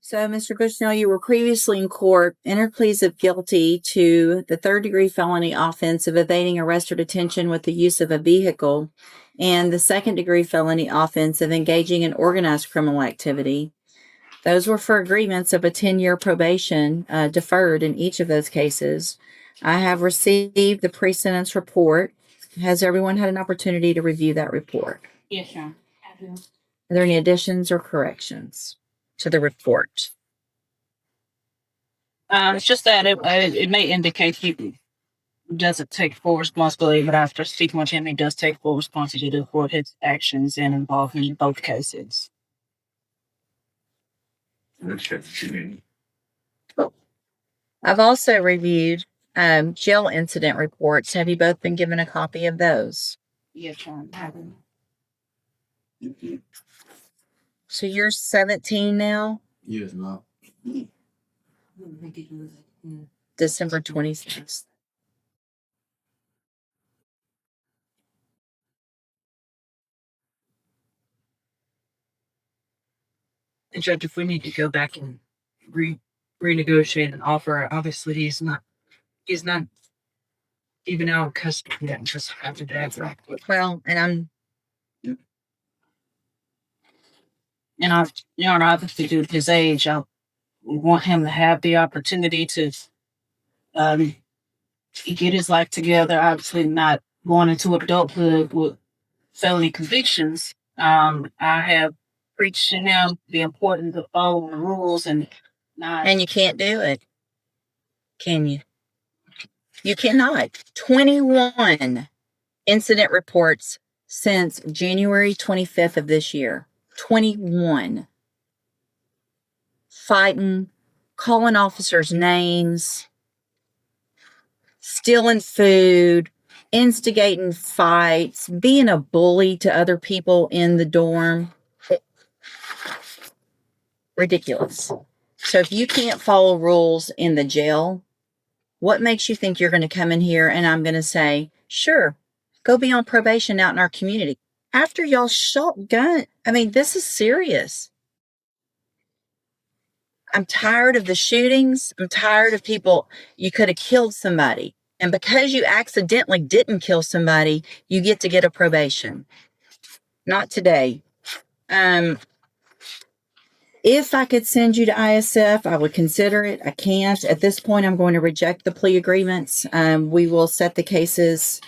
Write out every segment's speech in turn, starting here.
So, Mr. Bushnell, you were previously in court, entered pleas of guilty to the third-degree felony offense of evading arrest or detention with the use of a vehicle and the second-degree felony offense of engaging in organized criminal activity. Those were for agreements of a 10-year probation deferred in each of those cases. I have received the pre-sentence report. Has everyone had an opportunity to review that report? Yes, ma'am. Are there any additions or corrections to the report? It's just that it may indicate he doesn't take full responsibility, but after speaking with him, he does take full responsibility for his actions and involvement in both cases. I've also reviewed jail incident reports. Have you both been given a copy of those? Yes, ma'am. So you're 17 now? Yes, no. December 26th. And Judge, if we need to go back and renegotiate an offer, obviously he's not even out of custody yet, just after that. Well, and obviously due to his age, I want him to have the opportunity to get his life together. Obviously, not going into adulthood with felony convictions. I have preached to him the importance of following the rules and not. you can't do it, can you? You cannot. 21 incident reports since January 25th of this year. 21. Fighting, calling officers names, stealing food, instigating fights, being a bully to other people in the dorm. Ridiculous. So if you can't follow rules in the jail, what makes you think you're going to come in here and I'm going to say, sure, go be on probation out in our community? After y'all shotgun, I mean, this is serious. I'm tired of the shootings. I'm tired of people. You could have killed somebody. And because you accidentally didn't kill somebody, you get to get a probation. Not today. If I could send you to ISF, I would consider it. I can't. At this point, I'm going to reject the plea agreements. We will set the cases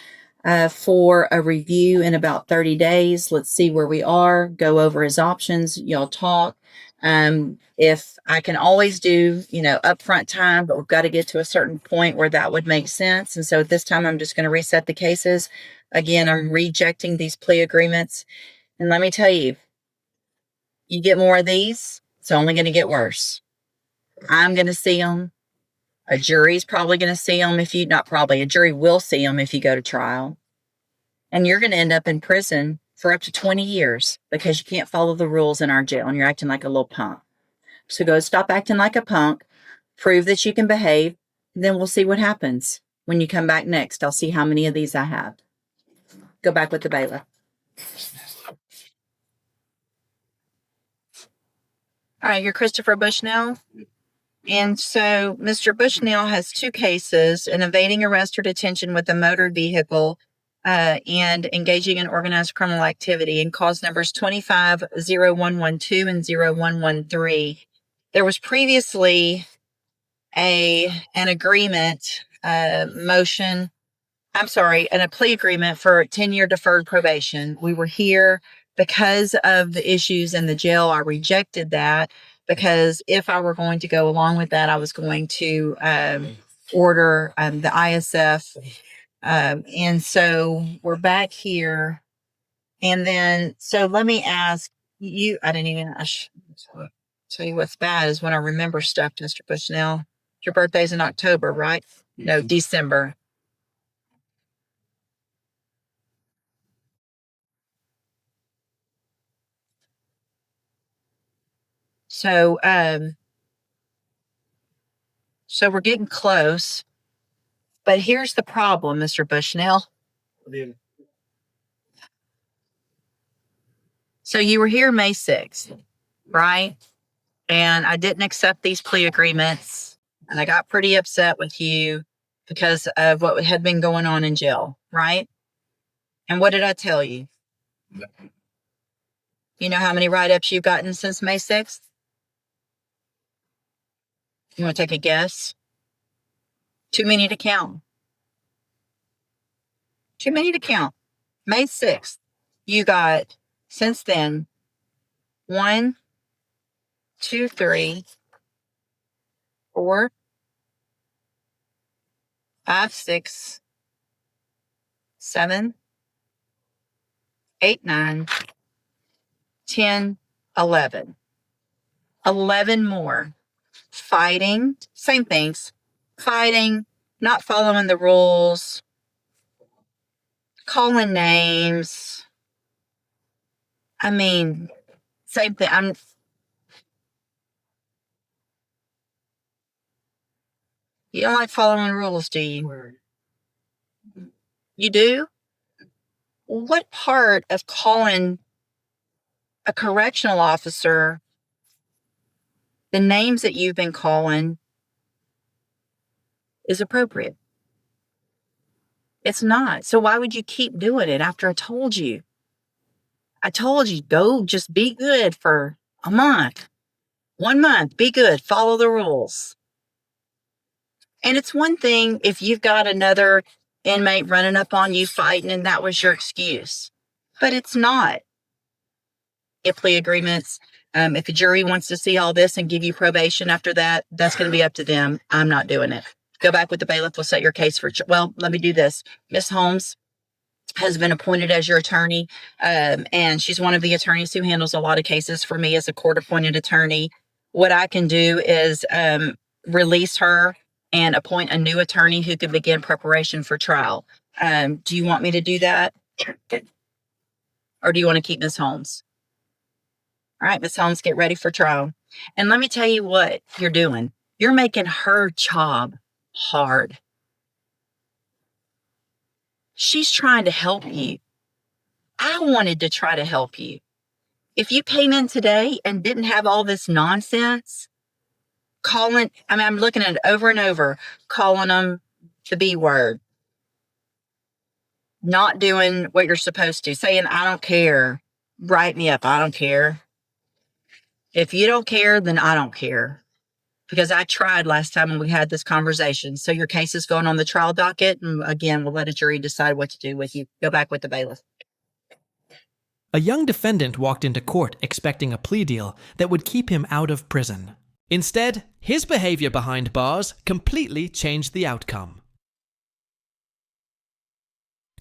for a review in about 30 days. Let's see where we are. Go over his options. Y'all talk. If I can always do, upfront time, but we've got to get to a certain point where that would make sense. And so at this time, I'm just going to reset the cases. Again, I'm rejecting these plea agreements. And let me tell you, you get more of these, it's only going to get worse. I'm going to see them. A jury's probably going to see them a jury will see them if you go to trial. And you're going to end up in prison for up to 20 years because you can't follow the rules in our jail and you're acting like a little punk. So go stop acting like a punk, prove that you can behave, and then we'll see what happens. When you come back next, I'll see how many of these I have. Go back with the bailiff. All right, you're Christopher Bushnell. And so Mr. Bushnell has two cases: an evading arrest or detention with a motor vehicle and engaging in organized criminal activity, and cause numbers 25-0112 and 0113. There was previously an agreement motion. I'm sorry, and a plea agreement for 10-year deferred probation. We were here because of the issues in the jail. I rejected that because if I were going to go along with that, I was going to order the ISF. And so we're back here. And then, so let me ask you, tell you what's bad is when I remember stuff, Mr. Bushnell. Your birthday's in October, right? No, December. So, so we're getting close, but here's the problem, Mr. Bushnell. So you were here May 6th, right? and I didn't accept these plea agreements, and I got pretty upset with you because of what had been going on in jail, right? And what did I tell you? You know how many write-ups you've gotten since May 6th? You want to take a guess? Too many to count. Too many to count. May 6th, you got, since then, 1, 2, 3, 4, 5, 6, 7, 8, 9, 10, 11. 11 more. Fighting, same things. Fighting, not following the rules, calling names. I mean, same thing. You don't like following rules, do you? You do? What part of calling a correctional officer the names that you've been calling is appropriate? It's not. So why would you keep doing it after I told you? I told you, go just be good for a month. 1 month, be good, follow the rules. And it's one thing if you've got another inmate running up on you fighting and that was your excuse, but it's not. Plea agreements. If a jury wants to see all this and give you probation after that, that's going to be up to them. I'm not doing it. Go back with the bailiff. We'll set your case for, well, let me do this. Miss Holmes has been appointed as your attorney, and she's one of the attorneys who handles a lot of cases for me as a court-appointed attorney. What I can do is release her and appoint a new attorney who can begin preparation for trial. Do you want me to do that? Or do you want to keep Miss Holmes? All right, Miss Holmes, get ready for trial. And let me tell you what you're doing. You're making her job hard. She's trying to help you. I wanted to try to help you. If you came in today and didn't have all this nonsense, I'm looking at it over and over, calling them the B word, not doing what you're supposed to, saying, I don't care, write me up, I don't care. If you don't care, then I don't care. Because I tried last time when we had this conversation. So your case is going on the trial docket. And again, we'll let a jury decide what to do with you. Go back with the bailiff. A young defendant walked into court expecting a plea deal that would keep him out of prison. Instead, his behavior behind bars completely changed the outcome.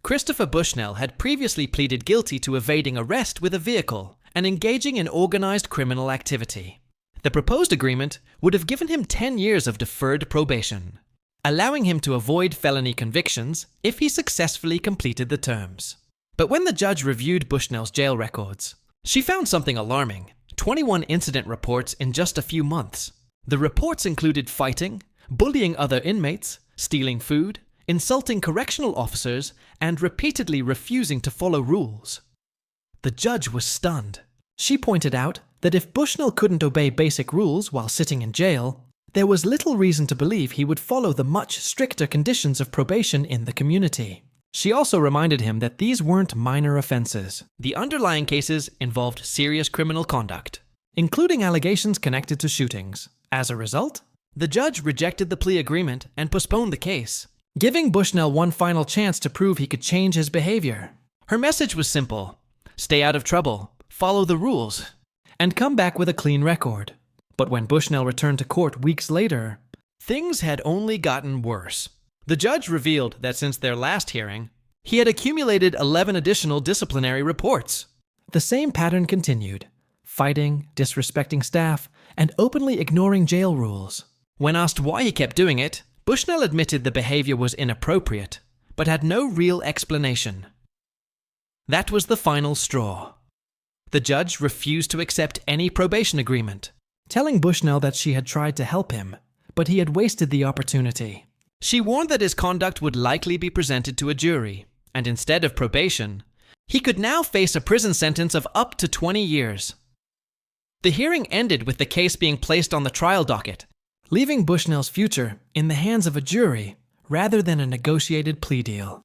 Christopher Bushnell had previously pleaded guilty to evading arrest with a vehicle and engaging in organized criminal activity. The proposed agreement would have given him 10 years of deferred probation, allowing him to avoid felony convictions if he successfully completed the terms. But when the judge reviewed Bushnell's jail records, she found something alarming: 21 incident reports in just a few months. The reports included fighting, bullying other inmates, stealing food, insulting correctional officers, and repeatedly refusing to follow rules. The judge was stunned. She pointed out that if Bushnell couldn't obey basic rules while sitting in jail, there was little reason to believe he would follow the much stricter conditions of probation in the community. She also reminded him that these weren't minor offenses. The underlying cases involved serious criminal conduct, including allegations connected to shootings. As a result, the judge rejected the plea agreement and postponed the case, giving Bushnell one final chance to prove he could change his behavior. Her message was simple: stay out of trouble, follow the rules, and come back with a clean record. But when Bushnell returned to court weeks later, things had only gotten worse. The judge revealed that since their last hearing, he had accumulated 11 additional disciplinary reports. The same pattern continued: fighting, disrespecting staff, and openly ignoring jail rules. When asked why he kept doing it, Bushnell admitted the behavior was inappropriate, but had no real explanation. That was the final straw. The judge refused to accept any probation agreement, telling Bushnell that she had tried to help him, but he had wasted the opportunity. She warned that his conduct would likely be presented to a jury, and instead of probation, he could now face a prison sentence of up to 20 years. The hearing ended with the case being placed on the trial docket, leaving Bushnell's future in the hands of a jury rather than a negotiated plea deal.